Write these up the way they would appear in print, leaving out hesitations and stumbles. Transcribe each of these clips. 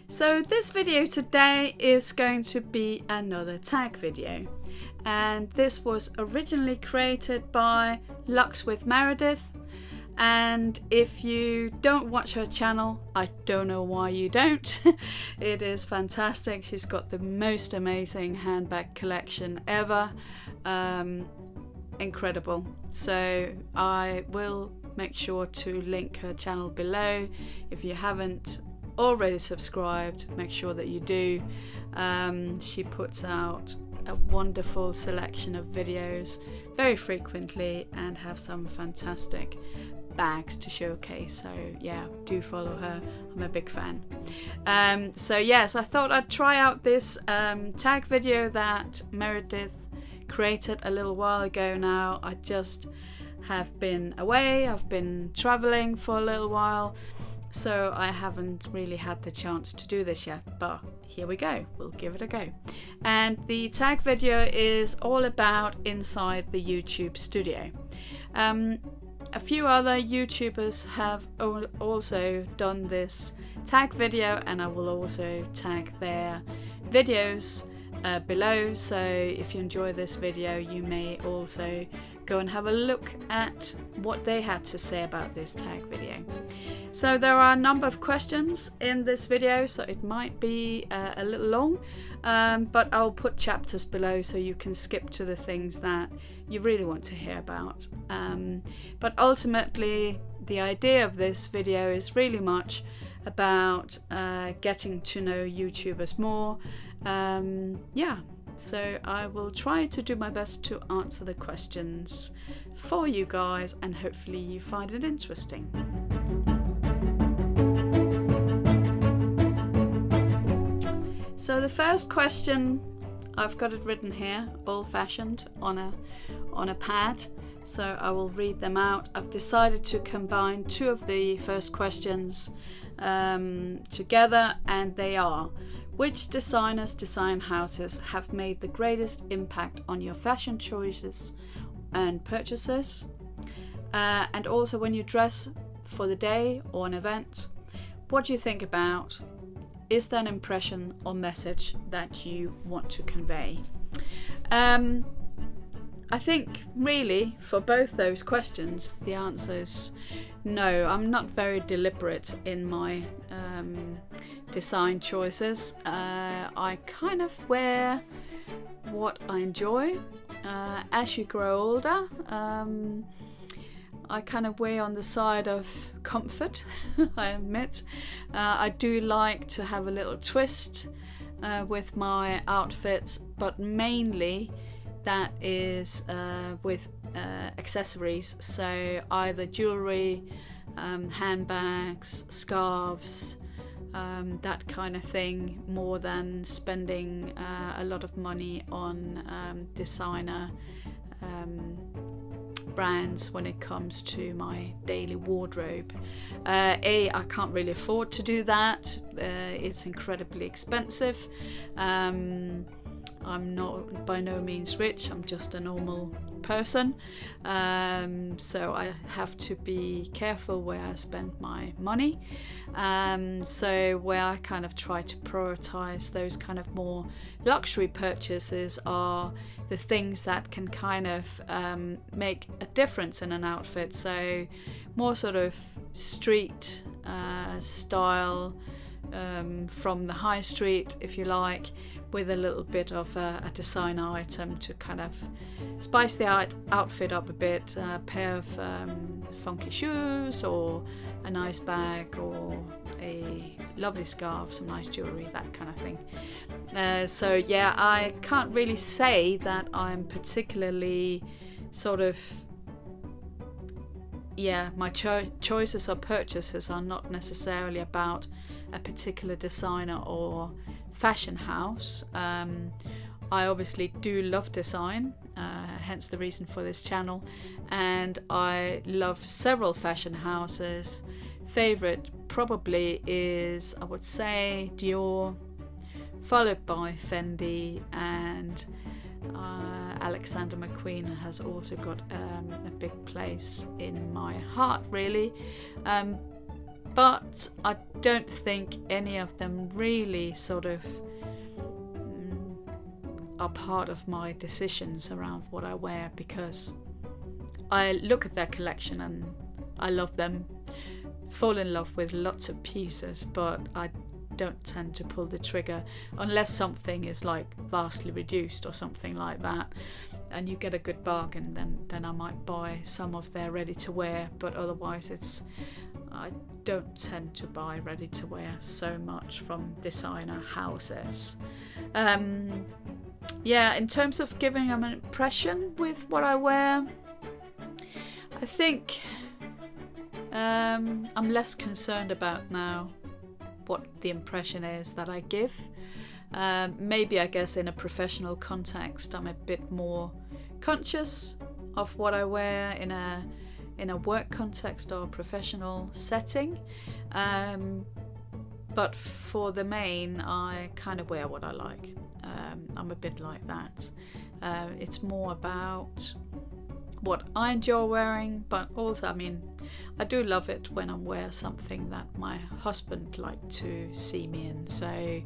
So this video today is going to be another tag video, and this was originally created by Lux with Meredith. And if you don't watch her channel, I don't know why you don't. It is fantastic. She's got the most amazing handbag collection ever. Incredible. So I will make sure to link her channel below. If you haven't already subscribed, make sure that you do. She puts out a wonderful selection of videos very frequently and have some fantastic bags to showcase. So yeah, do follow her. I'm a big fan. So yes, I thought I'd try out this tag video that Meredith created a little while ago now. I just have been away. I've been traveling for a little while, so I haven't really had the chance to do this yet, but here we go. We'll give it a go. And the tag video is all about inside the YouTube studio. A few other YouTubers have also done this tag video, and I will also tag their videos below. So if you enjoy this video, you may also go and have a look at what they had to say about this tag video. So there are a number of questions in this video, so it might be a little long, but I'll put chapters below so you can skip to the things that you really want to hear about. But ultimately, the idea of this video is really much about getting to know YouTubers more. Yeah, so I will try to do my best to answer the questions for you guys, and hopefully you find it interesting. So the first question, I've got it written here, old-fashioned on a pad, so I will read them out. I've decided to combine two of the first questions together, and they are: which designers, design houses have made the greatest impact on your fashion choices and purchases? And also, when you dress for the day or an event, what do you think about? Is there an impression or message that you want to convey? I think really for both those questions the answer is no. I'm not very deliberate in my design choices. I kind of wear what I enjoy. As you grow older, I kind of weigh on the side of comfort, I admit. I do like to have a little twist with my outfits, but mainly that is with accessories. So either jewelry, handbags, scarves, that kind of thing, more than spending a lot of money on designer brands when it comes to my daily wardrobe. I can't really afford to do that. It's incredibly expensive. I'm not by no means rich. I'm just a normal person, so I have to be careful where I spend my money. So where I kind of try to prioritize those kind of more luxury purchases are the things that can kind of make a difference in an outfit. So more sort of street style, from the high street, if you like, with a little bit of a designer item to kind of spice the outfit up a bit. A pair of funky shoes, or a nice bag, or a lovely scarf, some nice jewelry, that kind of thing. So yeah, I can't really say that I'm particularly sort of, yeah, my choices or purchases are not necessarily about a particular designer or fashion house. I obviously do love design, hence the reason for this channel, and I love several fashion houses. Favorite probably is, I would say, Dior, followed by Fendi, and Alexander McQueen has also got a big place in my heart, really. but I don't think any of them really sort of are part of my decisions around what I wear, because I look at their collection and I love them, fall in love with lots of pieces, but I don't tend to pull the trigger unless something is like vastly reduced or something like that and you get a good bargain, then I might buy some of their ready to wear, but otherwise I don't tend to buy ready to wear so much from designer houses. In terms of giving them an impression with what I wear, I think I'm less concerned about now what the impression is that I give. Maybe I guess in a professional context I'm a bit more conscious of what I wear in a work context or professional setting, but for the main I kind of wear what I like. I'm a bit like that. It's more about what I enjoy wearing, but also, I mean, I do love it when I wear something that my husband liked to see me in. So,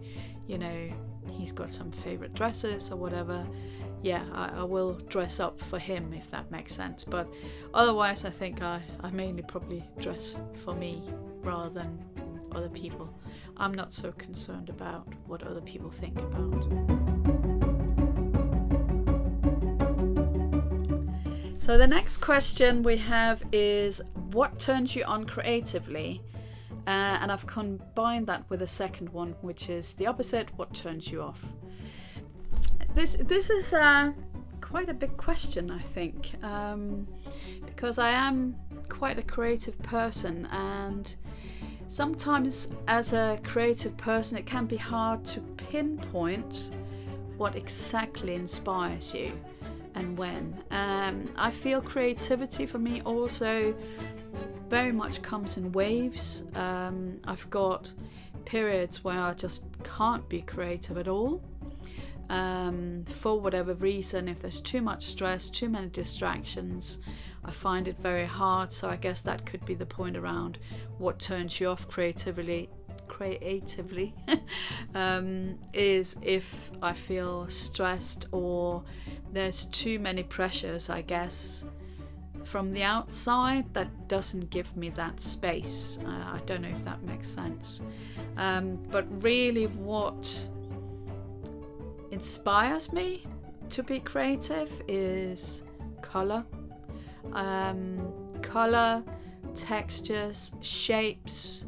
you know, he's got some favorite dresses or whatever. Yeah, I will dress up for him, if that makes sense. But otherwise, I think I mainly probably dress for me rather than other people. I'm not so concerned about what other people think about. So the next question we have is, what turns you on creatively? And I've combined that with a second one, which is the opposite, what turns you off? This is quite a big question, I think, because I am quite a creative person, and sometimes as a creative person it can be hard to pinpoint what exactly inspires you and when. I feel creativity for me also very much comes in waves. I've got periods where I just can't be creative at all, for whatever reason. If there's too much stress, too many distractions, I find it very hard. So I guess that could be the point around what turns you off creatively is if I feel stressed or there's too many pressures, I guess, from the outside that doesn't give me that space. I don't know if that makes sense, but really what inspires me to be creative is color, textures, shapes,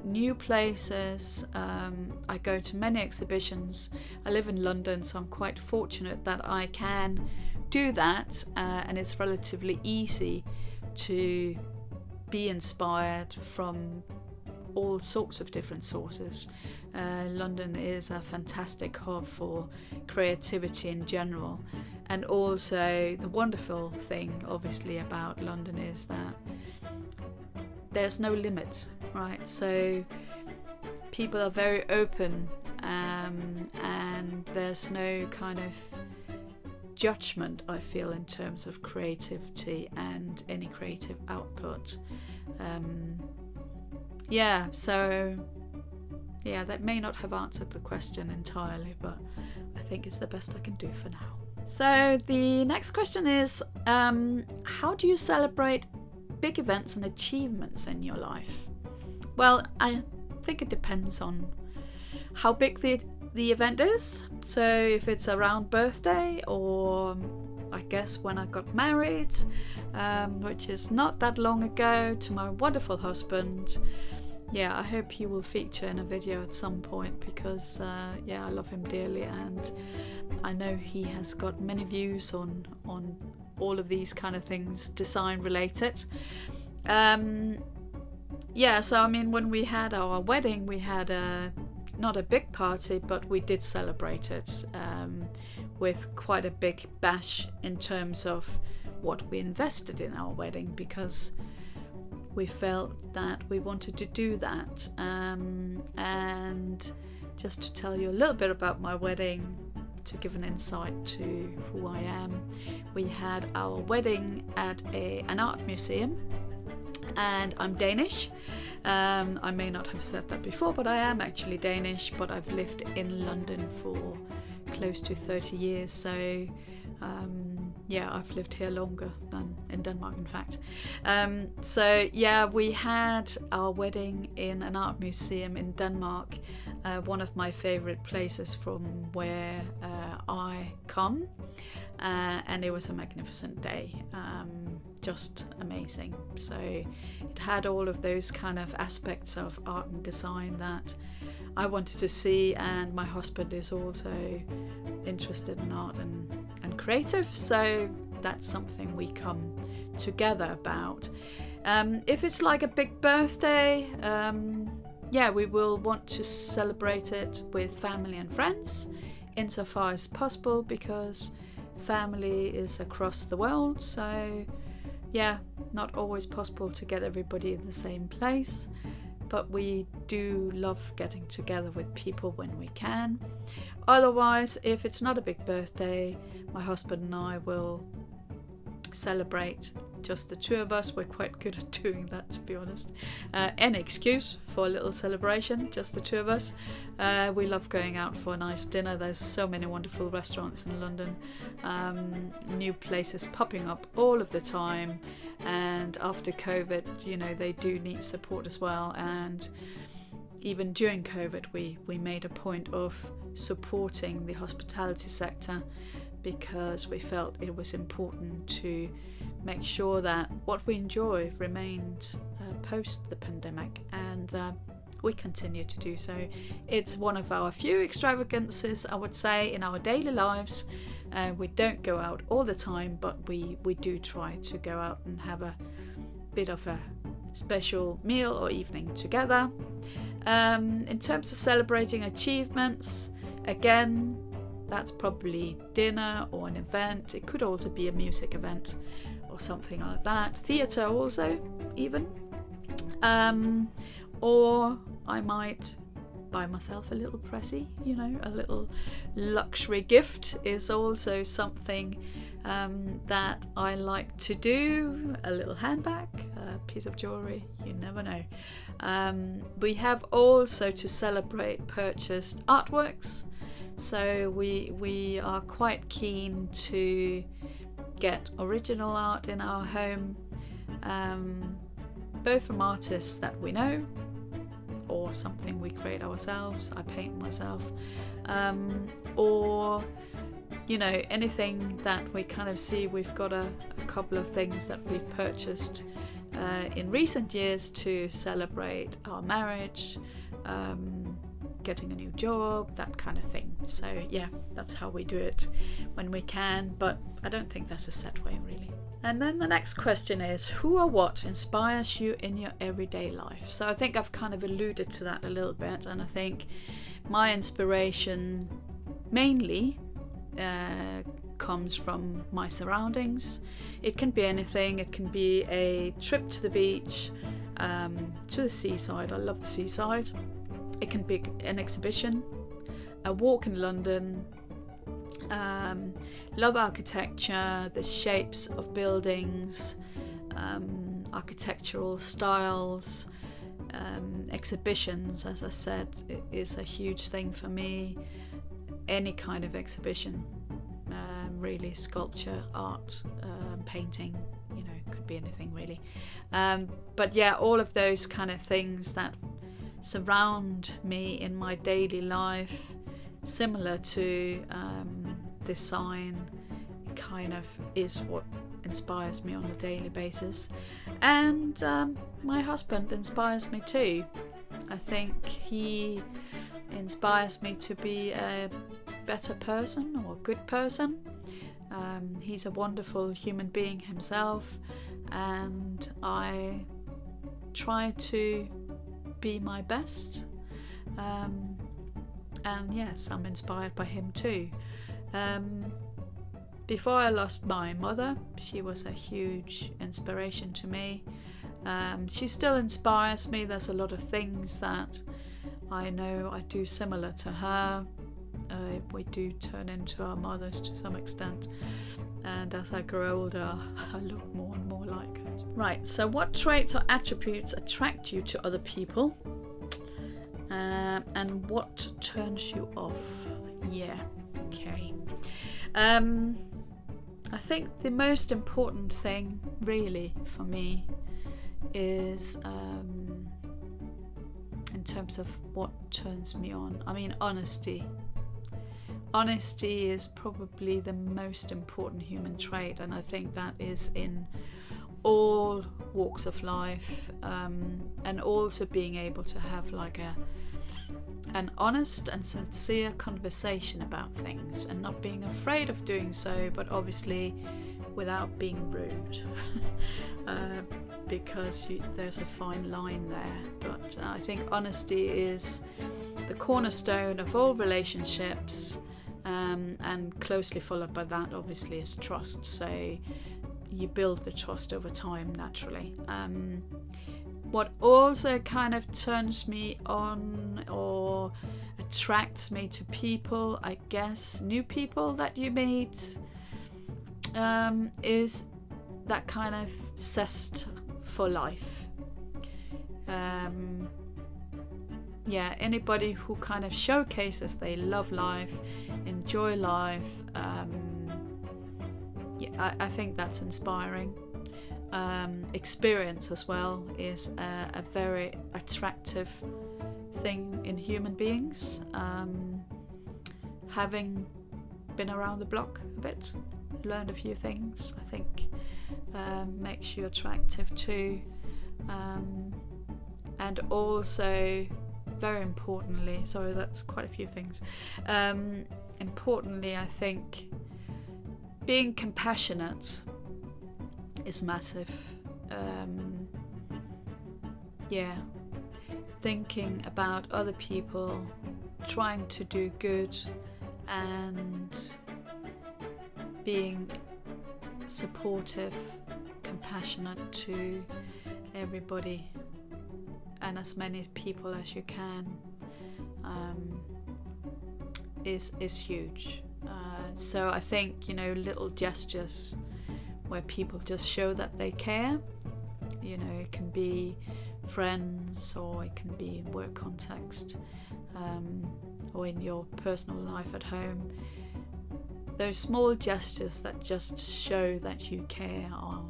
new places. I go to many exhibitions. I live in London, so I'm quite fortunate that I can do that, and it's relatively easy to be inspired from all sorts of different sources. London is a fantastic hub for creativity in general, and also the wonderful thing obviously about London is that there's no limit, right? So people are very open, and there's no kind of judgment, I feel, in terms of creativity and any creative output. That may not have answered the question entirely, but I think it's the best I can do for now. So the next question is, how do you celebrate big events and achievements in your life? Well, I think it depends on how big the event is. So if it's around birthday, or I guess when I got married, which is not that long ago, to my wonderful husband. I hope he will feature in a video at some point, because I love him dearly, and I know he has got many views on all of these kind of things design related. So I mean, when we had our wedding, we had not a big party, but we did celebrate it with quite a big bash in terms of what we invested in our wedding, because we felt that we wanted to do that. And just to tell you a little bit about my wedding, to give an insight to who I am, we had our wedding at an art museum, and I'm Danish, I may not have said that before, but I am actually Danish, but I've lived in London for close to 30 years, so yeah, I've lived here longer than in Denmark, in fact. So yeah, we had our wedding in an art museum in Denmark, one of my favorite places from where I come, and it was a magnificent day, just amazing. So it had all of those kind of aspects of art and design that I wanted to see, and my husband is also interested in art and creative, so that's something we come together about. If it's like a big birthday, yeah, we will want to celebrate it with family and friends insofar as possible, because family is across the world, so yeah, not always possible to get everybody in the same place, but we do love getting together with people when we can. Otherwise, if it's not a big birthday, my husband and I will celebrate just the two of us. We're quite good at doing that, to be honest. Any excuse for a little celebration, just the two of us. We love going out for a nice dinner. There's so many wonderful restaurants in London, new places popping up all of the time, and after COVID, you know, they do need support as well. And even during COVID, we made a point of supporting the hospitality sector, because we felt it was important to make sure that what we enjoy remained post the pandemic, and we continue to do so. It's one of our few extravagances, I would say, in our daily lives. We don't go out all the time, but we do try to go out and have a bit of a special meal or evening together. In terms of celebrating achievements, again, that's probably dinner or an event. It could also be a music event or something like that. Theatre also, even. Or I might buy myself a little pressy, you know, a little luxury gift is also something that I like to do. A little handbag, a piece of jewellery, you never know. We have also, to celebrate, purchased artworks. So we are quite keen to get original art in our home, both from artists that we know or something we create ourselves. I paint myself, or you know, anything that we kind of see. We've got a couple of things that we've purchased in recent years to celebrate our marriage, getting a new job, that kind of thing. So yeah, that's how we do it when we can, but I don't think there's a set way, really. And then the next question is, who or what inspires you in your everyday life? So I think I've kind of alluded to that a little bit, and I think my inspiration mainly comes from my surroundings. It can be anything. It can be a trip to the beach, to the seaside. I love the seaside. It can be an exhibition, a walk in London. Love architecture, the shapes of buildings, architectural styles, exhibitions, as I said, is a huge thing for me. Any kind of exhibition, really, sculpture, art, painting, you know, it could be anything really. But yeah, all of those kind of things that surround me in my daily life, similar to design, kind of is what inspires me on a daily basis. And my husband inspires me too. I think he inspires me to be a better person or a good person. He's a wonderful human being himself, and I try to be my best. And yes, I'm inspired by him too. Before I lost my mother, she was a huge inspiration to me. She still inspires me. There's a lot of things that I know I do similar to her. We do turn into our mothers to some extent, and as I grow older, I look more and more like her, to be Right, so what traits or attributes attract you to other people? And what turns you off? Yeah, okay. I think the most important thing really for me is in terms of what turns me on, I mean honesty. Honesty is probably the most important human trait, and I think that is in all walks of life, and also being able to have like an honest and sincere conversation about things, and not being afraid of doing so, but obviously without being rude. Because there's a fine line there. But I think honesty is the cornerstone of all relationships, and closely followed by that obviously is trust. So you build the trust over time naturally. What also kind of turns me on or attracts me to people, I guess, new people that you meet, is that kind of zest for life. Yeah, anybody who kind of showcases they love life, enjoy life. Yeah, I think that's inspiring. Experience as well is a very attractive thing in human beings. Having been around the block a bit, learned a few things, I think makes you attractive too. And also, very importantly, sorry, that's quite a few things. Importantly, I think being compassionate is massive. Yeah, thinking about other people, trying to do good, and being supportive, compassionate to everybody and as many people as you can, is huge. So I think, little gestures where people just show that they care, it can be friends, or it can be in work context, or in your personal life at home. Those small gestures that just show that you care are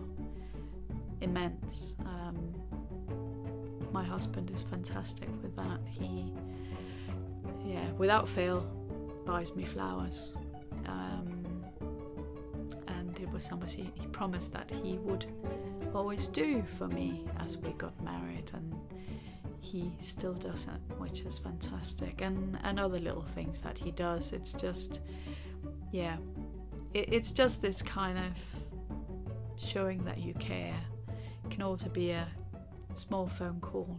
immense. My husband is fantastic with that. He, without fail, buys me flowers. And it was something he promised that he would always do for me as we got married, and he still does it, which is fantastic. And other little things that he does, it's just, it's just this kind of showing that you care. It can also be a small phone call.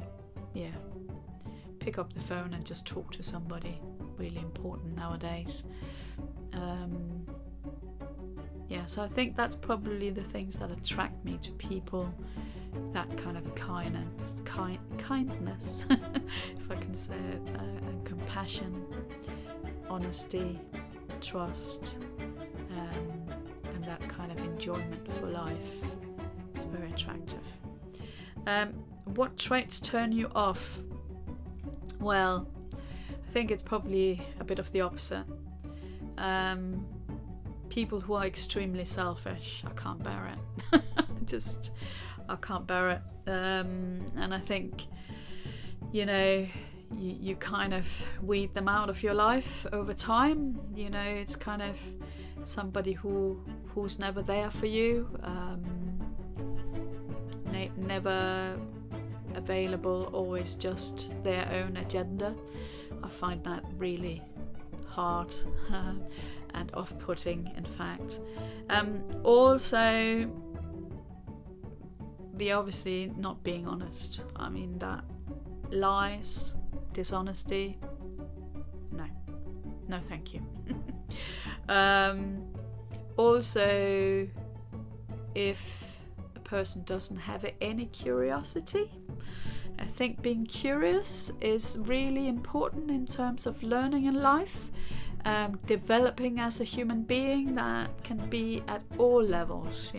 Pick up the phone and just talk to somebody, really important nowadays. So I think that's probably the things that attract me to people, that kind of kindness, if I can say it, and compassion, honesty, trust, and that kind of enjoyment for life. It's very attractive. What traits turn you off? Well, I think it's probably a bit of the opposite. People who are extremely selfish, I can't bear it. I can't bear it. And I think, you kind of weed them out of your life over time. It's kind of somebody who's never there for you, never available, always just their own agenda. I find that really hard and off-putting, in fact. Also, the obviously not being honest. I mean, that lies, dishonesty, no thank you. Also, if a person doesn't have any curiosity, I think being curious is really important in terms of learning in life, developing as a human being. That can be at all levels,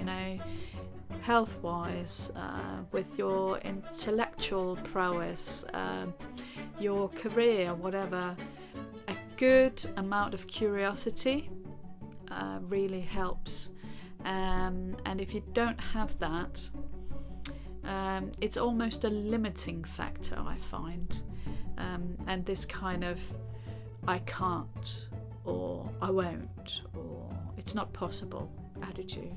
health-wise, with your intellectual prowess, your career, whatever. A good amount of curiosity really helps, and if you don't have that, it's almost a limiting factor, I find, and this kind of I can't, or I won't, or it's not possible attitude.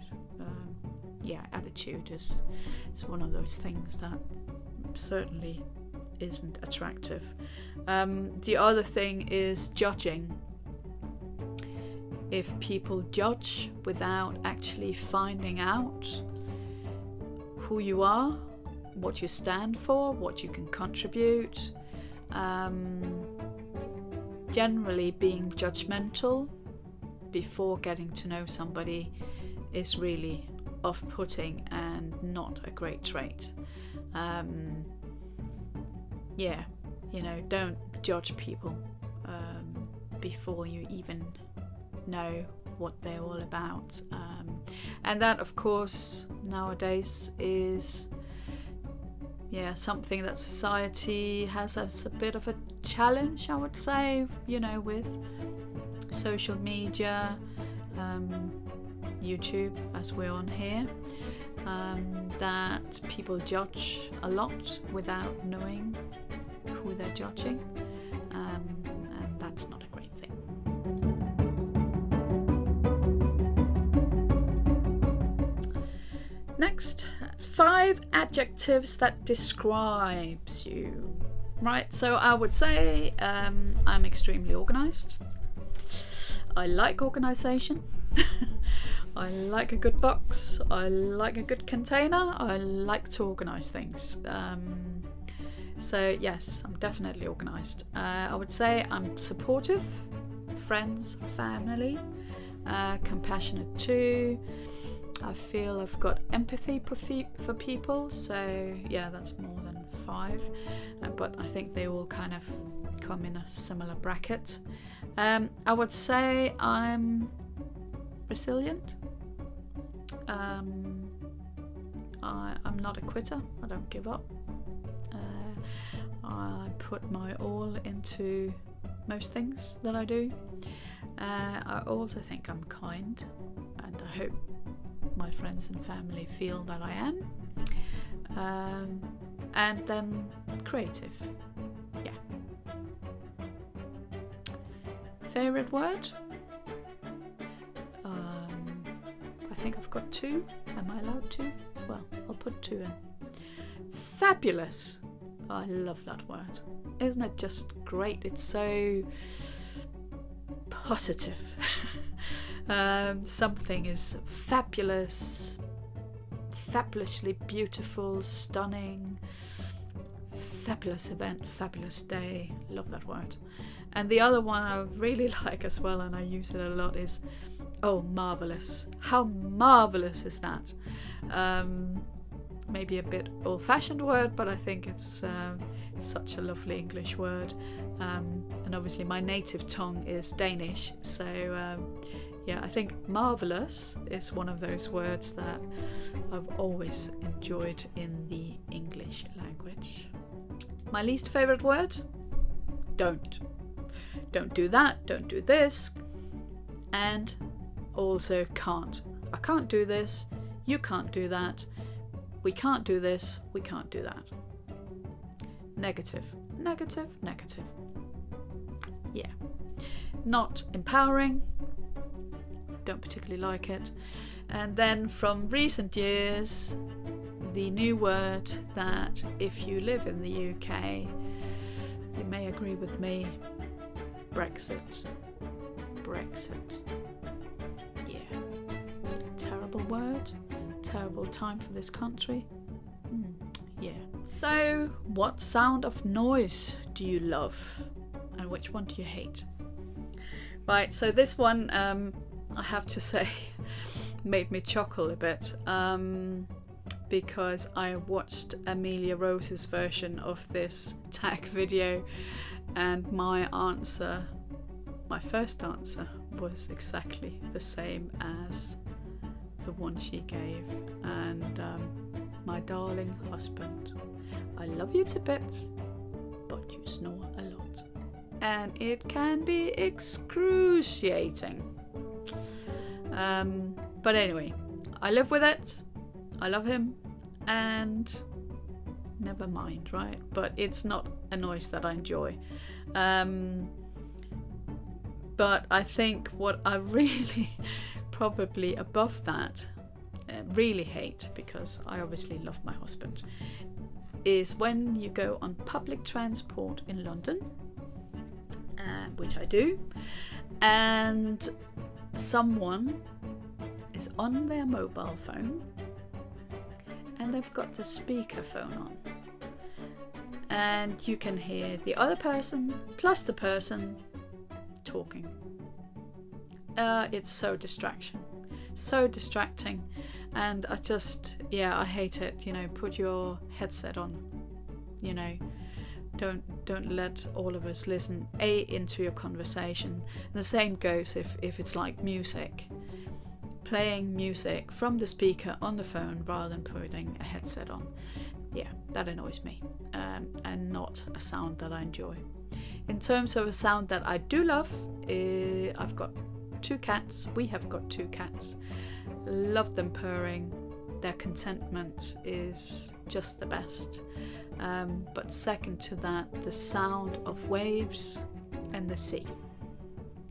Attitude is one of those things that certainly isn't attractive. The other thing is judging. If people judge without actually finding out who you are, what you stand for, what you can contribute, generally being judgmental before getting to know somebody is really off-putting and not a great trait. Don't judge people before you even know what they're all about, and that of course nowadays is something that society has as a bit of a challenge, I would say, with social media, YouTube, as we're on here, that people judge a lot without knowing who they're judging, and that's not a great thing. Next, 5 adjectives that describes you. Right, so I would say I'm extremely organized. I like organization. I like a good box. I like a good container. I like to organize things. So yes, I'm definitely organized. I would say I'm supportive, friends, family, compassionate too. I feel I've got empathy for people, so yeah, that's more than 5, but I think they all kind of come in a similar bracket. I would say I'm resilient. I'm not a quitter. I don't give up. I put my all into most things that I do. I also think I'm kind, and I hope my friends and family feel that I am. And then creative. Yeah. Favorite word? I think I've got 2. Am I allowed 2? Well, I'll put 2 in. Fabulous. I love that word. Isn't it just great? It's so positive. Something is fabulous, fabulously beautiful, stunning, fabulous event, fabulous day. Love that word. And the other one I really like as well, and I use it a lot, is marvelous. How marvelous is that? Maybe a bit old-fashioned word, but I think it's such a lovely English word. And obviously my native tongue is Danish, so I think marvelous is one of those words that I've always enjoyed in the English language. My least favorite word? Don't. Don't do that, don't do this, and also can't. I can't do this, you can't do that, we can't do this, we can't do that. Negative, negative, negative. Yeah. Not empowering, don't particularly like it. And then from recent years, the new word that if you live in the UK, you may agree with me, Brexit. Brexit. Yeah. Terrible word. Terrible time for this country. Yeah. So, what sound of noise do you love? And which one do you hate? Right, so this one, I have to say, made me chuckle a bit. Because I watched Amelia Rose's version of this tag video, and my first answer was exactly the same as the one she gave. And my darling husband, I love you to bits, but you snore a lot. And it can be excruciating. But anyway, I live with it. I love him, and never mind, right? But it's not a noise that I enjoy. But I think what I really probably above that really hate, because I obviously love my husband, is when you go on public transport in London, which I do, and someone is on their mobile phone and they've got the speakerphone on, and you can hear the other person plus the person talking. It's so distracting, and I just, I hate it. Put your headset on. Don't let all of us listen into your conversation. And the same goes if it's like music. Playing music from the speaker on the phone rather than putting a headset on. Yeah, that annoys me, and not a sound that I enjoy. In terms of a sound that I do love, I've got 2 cats. We have got 2 cats. Love them purring. Their contentment is just the best. But second to that, the sound of waves and the sea.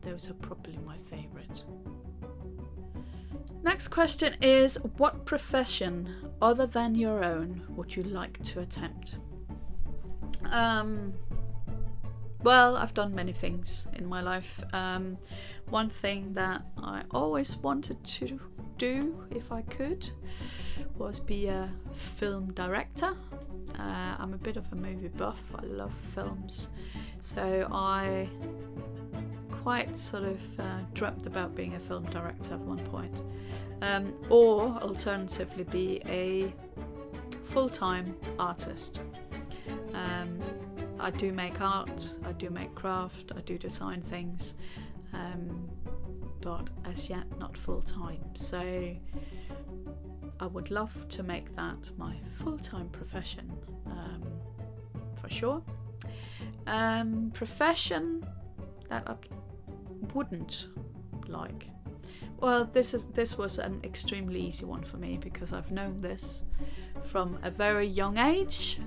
Those are probably my favourite. Next question is, what profession other than your own would you like to attempt? Well, I've done many things in my life. One thing that I always wanted to do, if I could, was be a film director. I'm a bit of a movie buff. I love films. So I quite sort of dreamt about being a film director at one point. Or alternatively be a full-time artist. I do make art, I do make craft, I do design things, but as yet not full-time. So I would love to make that my full-time profession, for sure. Profession that I wouldn't like. Well, this was an extremely easy one for me, because I've known this from a very young age.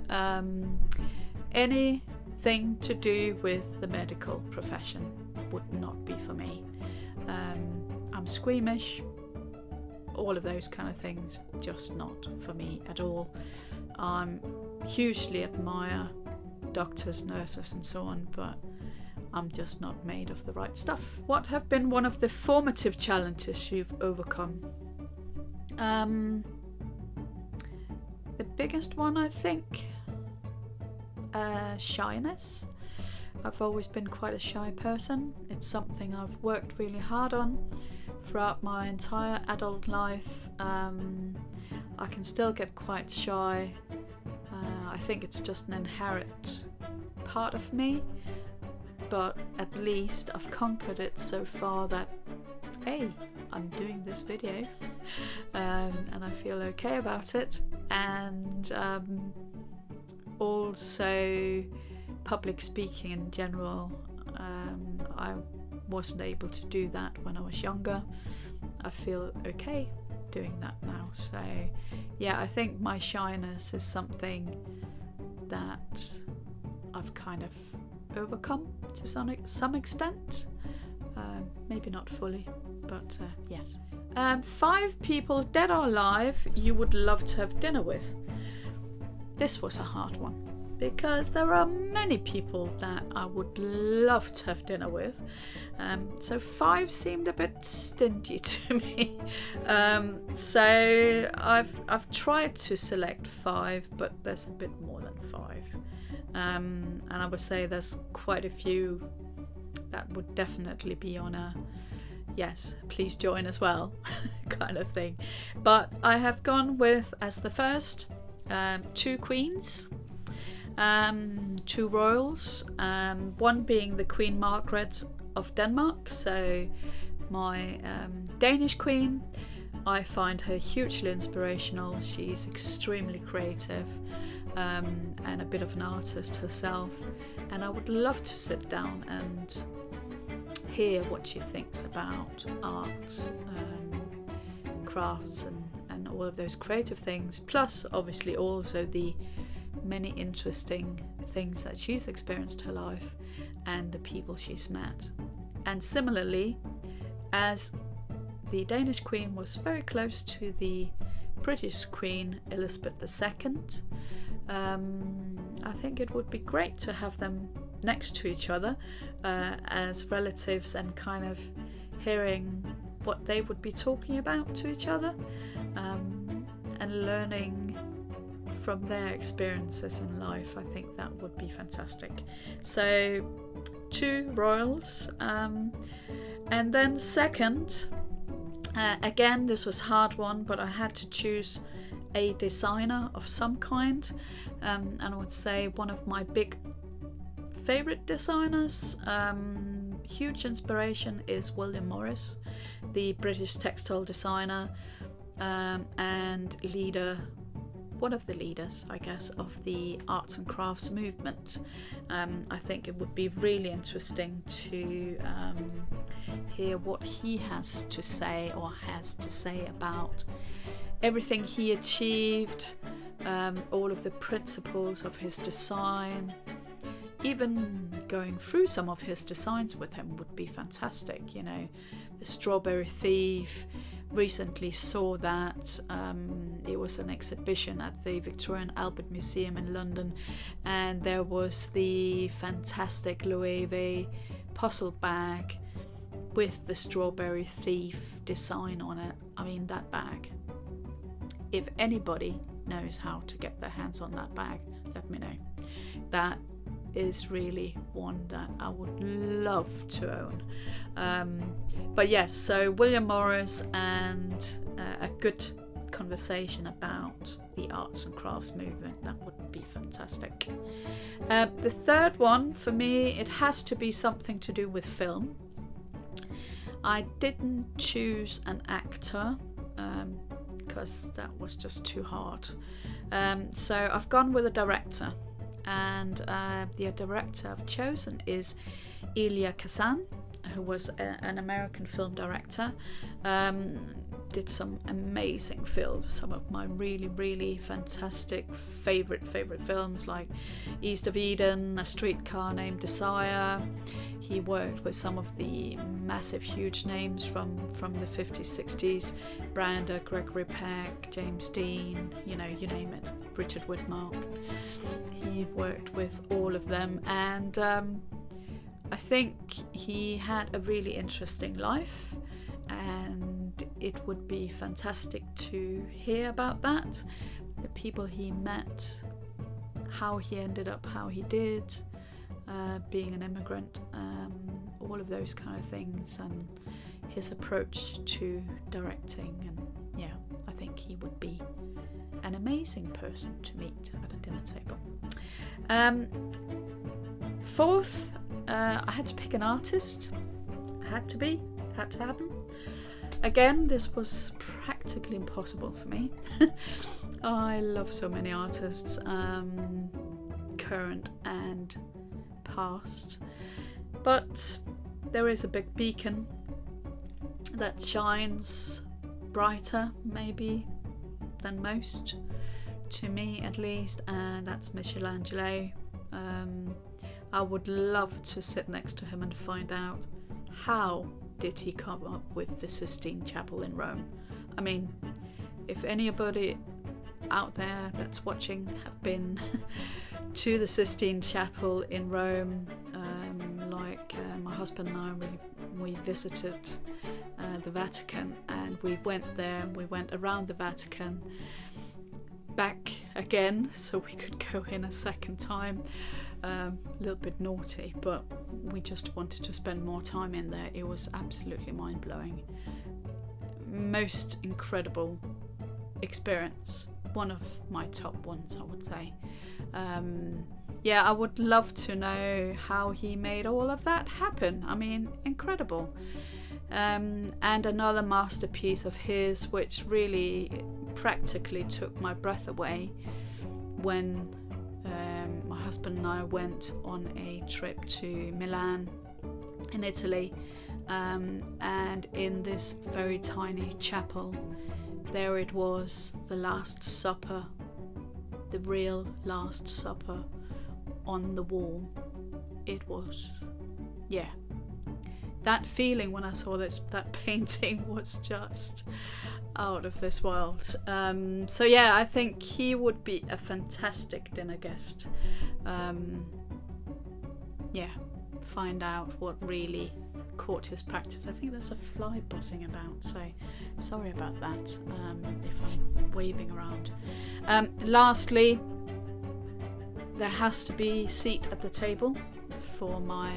Anything to do with the medical profession would not be for me. I'm squeamish, all of those kind of things, just not for me at all. I hugely admire doctors, nurses and so on, but I'm just not made of the right stuff. What have been one of the formative challenges you've overcome? The biggest one, I think, shyness. I've always been quite a shy person. It's something I've worked really hard on throughout my entire adult life. I can still get quite shy. I think it's just an inherent part of me, but at least I've conquered it so far that, hey, I'm doing this video, and I feel okay about it. And also public speaking in general, I wasn't able to do that when I was younger. I feel okay doing that now. So yeah, I think my shyness is something that I've kind of overcome to some extent. Maybe not fully, but yes. 5 people, dead or alive, you would love to have dinner with. This was a hard one, because there are many people that I would love to have dinner with. So 5 seemed a bit stingy to me. So I've tried to select 5, but there's a bit more than 5. And I would say there's quite a few that would definitely be on a yes, please join as well kind of thing. But I have gone with, as the first, 2 queens, 2 royals, one being the Queen Margaret of Denmark, so my Danish queen, I find her hugely inspirational. She's extremely creative, and a bit of an artist herself, and I would love to sit down and hear what she thinks about art, crafts, and all of those creative things, plus obviously also the many interesting things that she's experienced in her life and the people she's met. And similarly, as the Danish Queen was very close to the British Queen Elizabeth II, I think it would be great to have them next to each other as relatives, and kind of hearing what they would be talking about to each other, and learning from their experiences in life. I think that would be fantastic. So 2 royals, and then second, again, this was a hard one, but I had to choose a designer of some kind, and I would say one of my big favorite designers, huge inspiration, is William Morris, the British textile designer, and leader, one of the leaders, I guess, of the arts and crafts movement. I think it would be really interesting to hear what he has to say about everything he achieved, all of the principles of his design. Even going through some of his designs with him would be fantastic. You know, the Strawberry Thief, recently saw that. It was an exhibition at the Victoria and Albert Museum in London, and there was the fantastic Loewe puzzle bag with the Strawberry Thief design on it. I mean, that bag, if anybody knows how to get their hands on that bag, let me know. That is really one that I would love to own. But yes, so William Morris, and a good conversation about the arts and crafts movement, that would be fantastic. The third one for me, it has to be something to do with film. I didn't choose an actor because that was just too hard. So I've gone with a director, and the director I've chosen is Elia Kazan, who was an American film director. Did some amazing films, some of my really fantastic favorite films, like East of Eden, A Streetcar Named Desire. He worked with some of the massive, huge names from the 50s, 60s, Brander, Gregory Peck, James Dean, you know, you name it, Richard Widmark. He worked with all of them, and I think he had a really interesting life, and it would be fantastic to hear about that, the people he met, how he ended up how he did, being an immigrant, all of those kind of things, and his approach to directing. And yeah, I think he would be an amazing person to meet at a dinner table. Fourth, I had to pick an artist. Had to happen. Again, this was practically impossible for me. I love so many artists, current and past, but there is a big beacon that shines brighter maybe than most, to me at least, and that's Michelangelo. I would love to sit next to him and find out how did he come up with the Sistine Chapel in Rome. I mean, if anybody out there that's watching have been to the Sistine Chapel in Rome, my husband and I, we visited the Vatican, and we went there and we went around the Vatican, back again so we could go in a second time. A little bit naughty, but we just wanted to spend more time in there. It was absolutely mind-blowing. Most incredible experience. One of my top ones, I would say. Yeah, I would love to know how he made all of that happen. I mean, incredible. And another masterpiece of his, which really practically took my breath away, when my husband and I went on a trip to Milan in Italy, and in this very tiny chapel, there it was, the Last Supper, the real Last Supper on the wall. It was, yeah, that feeling when I saw that painting was just out of this world. So yeah, I think he would be a fantastic dinner guest. Yeah, find out what really caught his practice. I think there's a fly buzzing about, so sorry about that if I'm waving around. Lastly, there has to be a seat at the table for my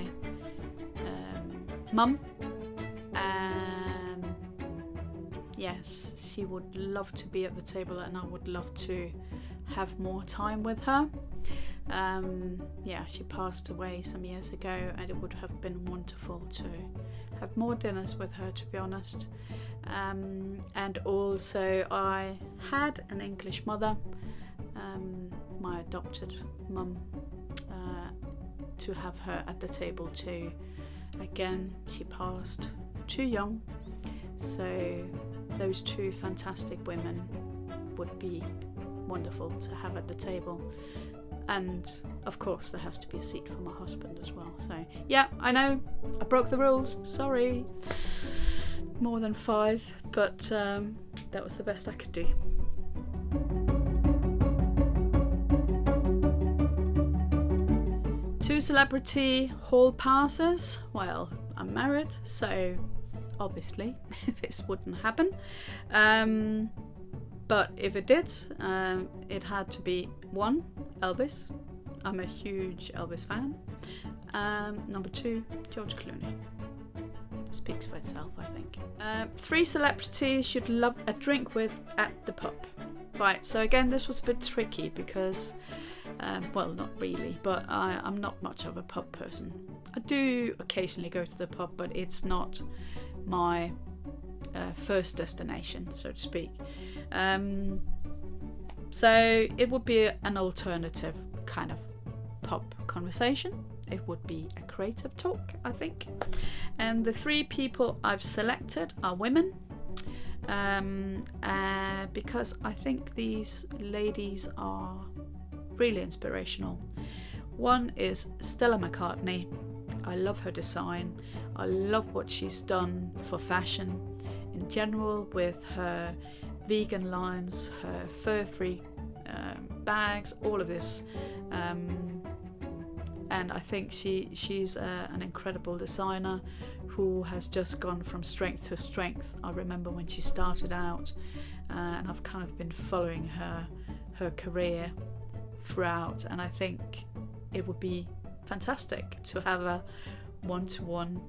mum. Yes, she would love to be at the table, and I would love to have more time with her. Yeah, she passed away some years ago, and it would have been wonderful to have more dinners with her, to be honest. And also, I had an English mother, my adopted mum, to have her at the table too. Again, she passed too young, so those two fantastic women would be wonderful to have at the table. And of course there has to be a seat for my husband as well. So yeah, I know I broke the rules, sorry, more than 5, but that was the best I could do. Two celebrity hall passes. Well, I'm married, so obviously this wouldn't happen, but if it did, it had to be 1, Elvis. I'm a huge Elvis fan. Number 2, George Clooney. Speaks for itself, I think. 3 celebrities you'd love a drink with at the pub. Right, so again, this was a bit tricky because well, not really, but I'm not much of a pub person. I do occasionally go to the pub, but it's not my first destination, so to speak. So it would be an alternative kind of pub conversation. It would be a creative talk, I think. And the 3 people I've selected are women, because I think these ladies are really inspirational. One is Stella McCartney. I love her design. I love what she's done for fashion in general, with her vegan lines, her fur-free bags, all of this. And I think she's an incredible designer who has just gone from strength to strength. I remember when she started out, and I've kind of been following her career throughout, and I think it would be fantastic to have a one-to-one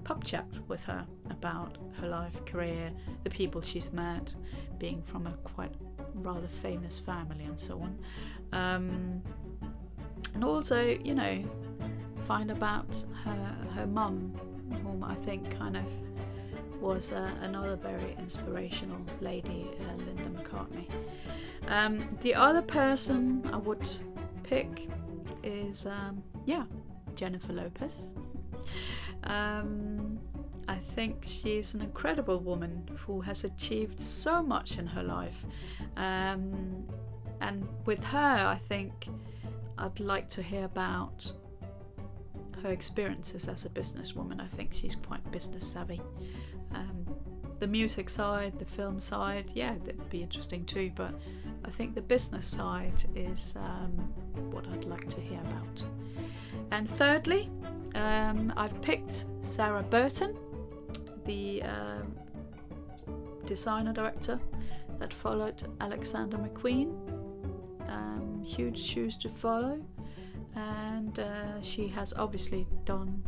pub chat with her about her life, career, the people she's met, being from a quite rather famous family and so on. And also, you know, find about her mum, whom I think kind of was another very inspirational lady, Linda McCartney. The other person I would pick is Jennifer Lopez. I think she's an incredible woman who has achieved so much in her life, and with her I think I'd like to hear about her experiences as a businesswoman. I think she's quite business savvy. The music side, the film side, yeah, that'd be interesting too, but I think the business side is what I'd like to hear about. And thirdly, I've picked Sarah Burton, the designer director that followed Alexander McQueen. Huge shoes to follow, and she has obviously done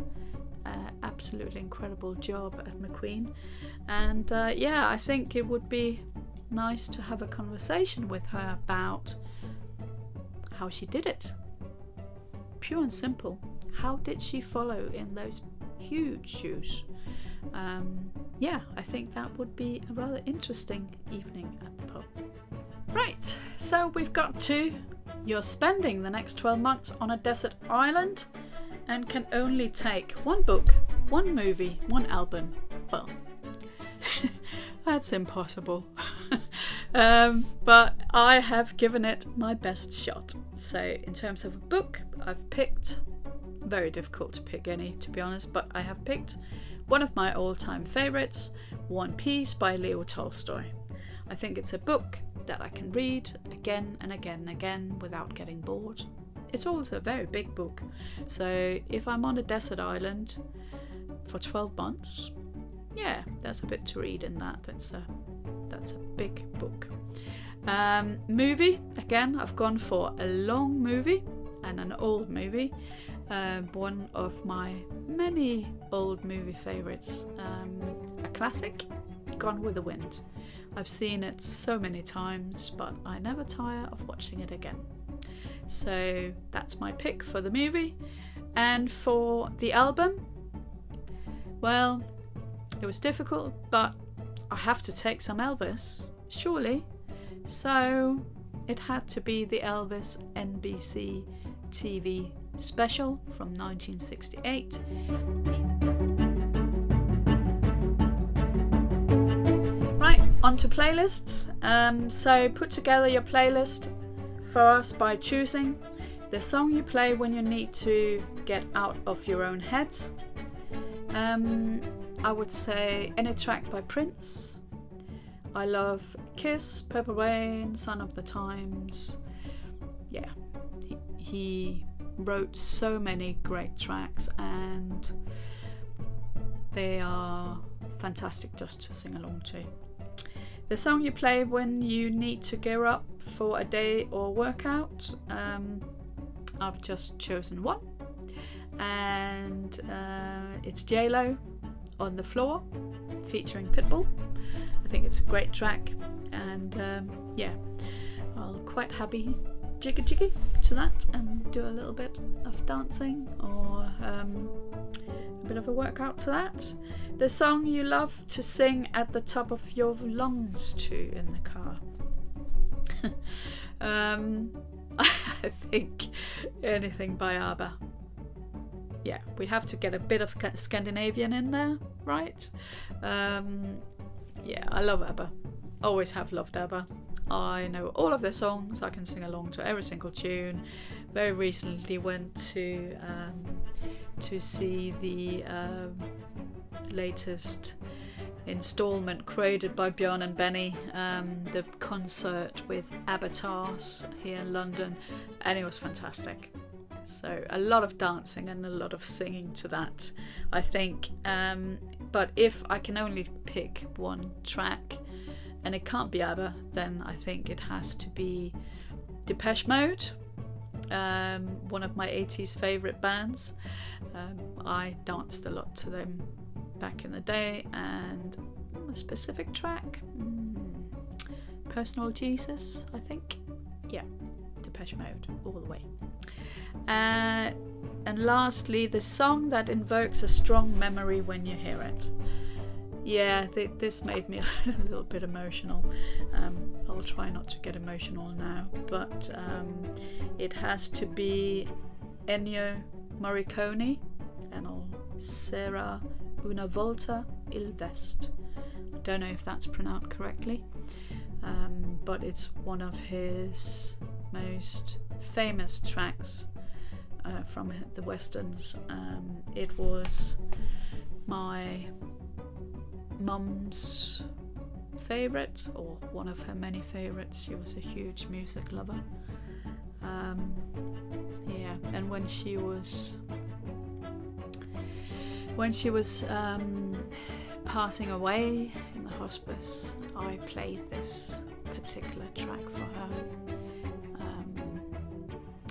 an absolutely incredible job at McQueen. And yeah, I think it would be nice to have a conversation with her about how she did it. Pure and simple. How did she follow in those huge shoes? yeah, I think that would be a rather interesting evening at the pub. Right, so we've got to you're spending the next 12 months on a desert island and can only take one book, one movie, one album. Well, that's impossible. But I have given it my best shot. So in terms of a book, I've picked, very difficult to pick any, to be honest, but I have picked one of my all-time favorites, One Piece by Leo Tolstoy. I think it's a book that I can read again and again and again without getting bored. It's also a very big book, so if I'm on a desert island for 12 months, yeah, there's a bit to read in that. That's a big book. Movie, again, I've gone for a long movie and an old movie. One of my many old movie favorites, a classic, Gone with the Wind. I've seen it so many times, but I never tire of watching it again. So that's my pick for the movie. And for the album, well, it was difficult, but I have to take some Elvis, surely. So it had to be the Elvis NBC TV special from 1968. Right, on to playlists. So put together your playlist for us by choosing the song you play when you need to get out of your own head. I would say any track by Prince. I love Kiss, Purple Rain, Sign of the Times. Yeah, he wrote so many great tracks and they are fantastic just to sing along to. The song you play when you need to gear up for a day or workout, I've just chosen one, and it's J-Lo, On the Floor, featuring Pitbull. I think it's a great track, and yeah, I'll quite happy jiggy jiggy to that and do a little bit of dancing or a bit of a workout to that. The song you love to sing at the top of your lungs to in the car. I think anything by ABBA. Yeah, we have to get a bit of Scandinavian in there, right? Yeah, I love ABBA. Always have loved ABBA. I know all of their songs. I can sing along to every single tune. Very recently went to see the latest installment created by Björn and Benny, the concert with Avatars here in London, and it was fantastic. So a lot of dancing and a lot of singing to that, I think. But if I can only pick one track, and it can't be ABBA, then I think it has to be Depeche Mode, one of my 80s favourite bands. I danced a lot to them back in the day, and a specific track, Personal Jesus, I think. Yeah, Depeche Mode all the way. And lastly, the song that invokes a strong memory when you hear it. Yeah, this made me a little bit emotional. I'll try not to get emotional now, but it has to be Ennio Morricone and Sera una volta il vest. I don't know if that's pronounced correctly, but it's one of his most famous tracks from the westerns. It was my mum's favourite, or one of her many favourites. She was a huge music lover. Yeah, and when she was passing away in the hospice, I played this particular track for her,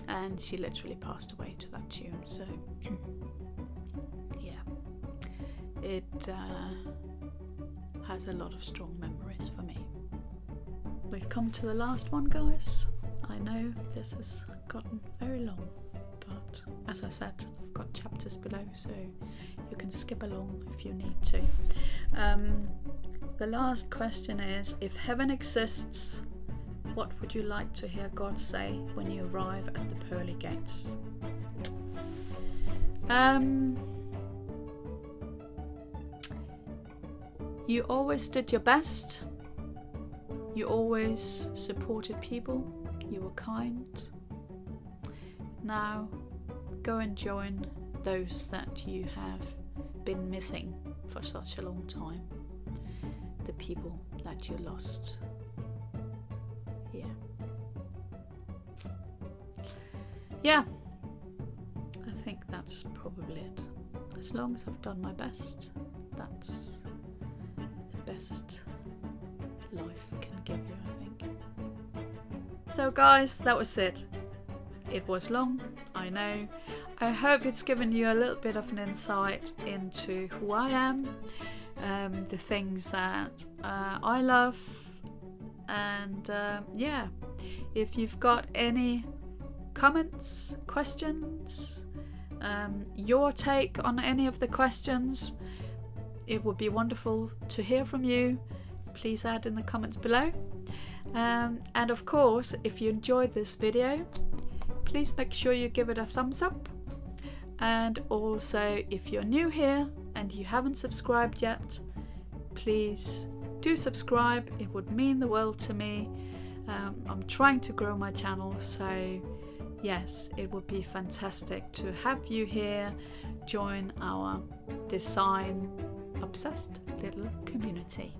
and she literally passed away to that tune. So yeah, it has a lot of strong memories for me. We've come to the last one, guys. I know this has gotten very long, but as I said, I've got chapters below, so you can skip along if you need to. The last question is, if heaven exists, what would you like to hear God say when you arrive at the pearly gates? You always did your best. You always supported people. You were kind. Now go and join those that you have been missing for such a long time. The people that you lost. Yeah, I think that's probably it. As long as I've done my best, that's the best life can give you, I think. So guys, that was it. It was long, I know. I hope it's given you a little bit of an insight into who I am, the things that I love, and yeah, if you've got any comments, questions, your take on any of the questions, it would be wonderful to hear from you. Please add in the comments below, and of course, if you enjoyed this video, please make sure you give it a thumbs up. And also, if you're new here and you haven't subscribed yet, please do subscribe. It would mean the world to me. I'm trying to grow my channel, so yes, it would be fantastic to have you here, join our design obsessed little community.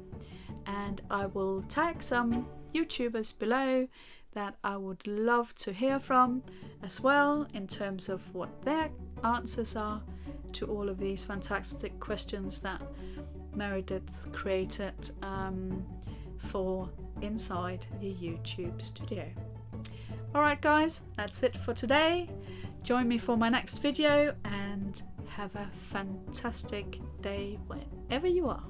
And I will tag some YouTubers below that I would love to hear from as well, in terms of what their answers are to all of these fantastic questions that Meredith created for inside the YouTube studio. Alright guys, that's it for today. Join me for my next video and have a fantastic day wherever you are.